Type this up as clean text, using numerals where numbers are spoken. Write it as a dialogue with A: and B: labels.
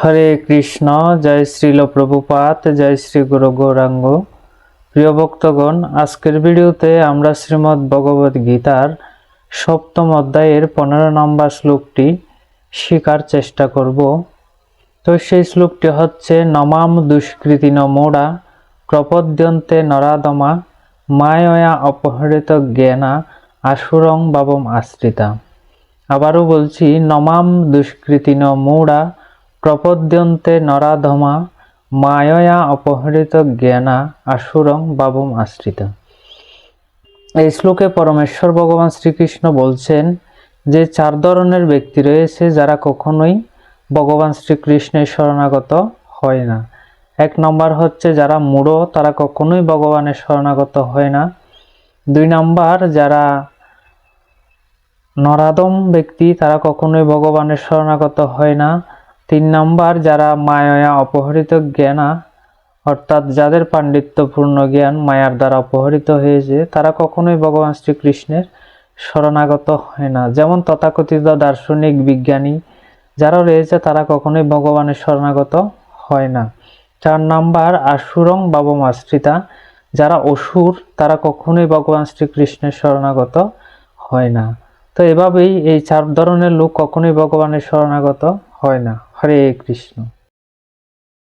A: হরে কৃষ্ণ। জয় শ্রীল প্রভুপাদ, জয় শ্রী গুরু গৌরাঙ্গ। প্রিয় ভক্তগণ, আজকের ভিডিওতে আমরা শ্রীমদ্ ভগবদ গীতার সপ্তম অধ্যায়ের 15 নম্বর শ্লোকটি শেখার চেষ্টা করব। তো সেই শ্লোকটি হচ্ছে, নমাম দুষ্কৃতিন মোড়া প্রপদ্যন্তে নরাদমা মায়য়া অপহৃত জ্ঞানা আসুরং বাবম আশ্রিতা। আবারও বলছি, নমাম দুষ্কৃতিন মোড়া প্রপদ্যন্তে নরাধমা মায়য়া অপহৃত জ্ঞানা আসুরং বাবম আশ্রিতা। এই শ্লোকে পরমেশ্বর ভগবান শ্রীকৃষ্ণ বলছেন যে 4 ধরনের ব্যক্তি রয়েছে যারা কখনোই ভগবান শ্রীকৃষ্ণের শরণাগত হয় না। 1 নম্বর হচ্ছে যারা মূঢ়, তারা কখনোই ভগবানের শরণাগত হয় না। 2 নম্বর যারা নরাধম ব্যক্তি, তারা কখনোই ভগবানের শরণাগত হয় না। 3 নম্বর যারা মায়া অপহৃত জ্ঞানা, অর্থাৎ যাদের পাণ্ডিত্যপূর্ণ জ্ঞান মায়ার দ্বারা অপহৃত হয়েছে, তারা কখনোই ভগবান শ্রীকৃষ্ণের শরণাগত হয় না। যেমন তথাকথিত দার্শনিক বিজ্ঞানী যারা রয়েছে, তারা কখনোই ভগবানের শরণাগত হয় না। 4 নম্বর আসুরং বাবম আশ্রিতা, যারা অসুর, তারা কখনোই ভগবান শ্রীকৃষ্ণের শরণাগত হয় না। তো এভাবেই এই 4 ধরনের লোক কখনোই ভগবানের শরণাগত হয় না। হরে কৃষ্ণ।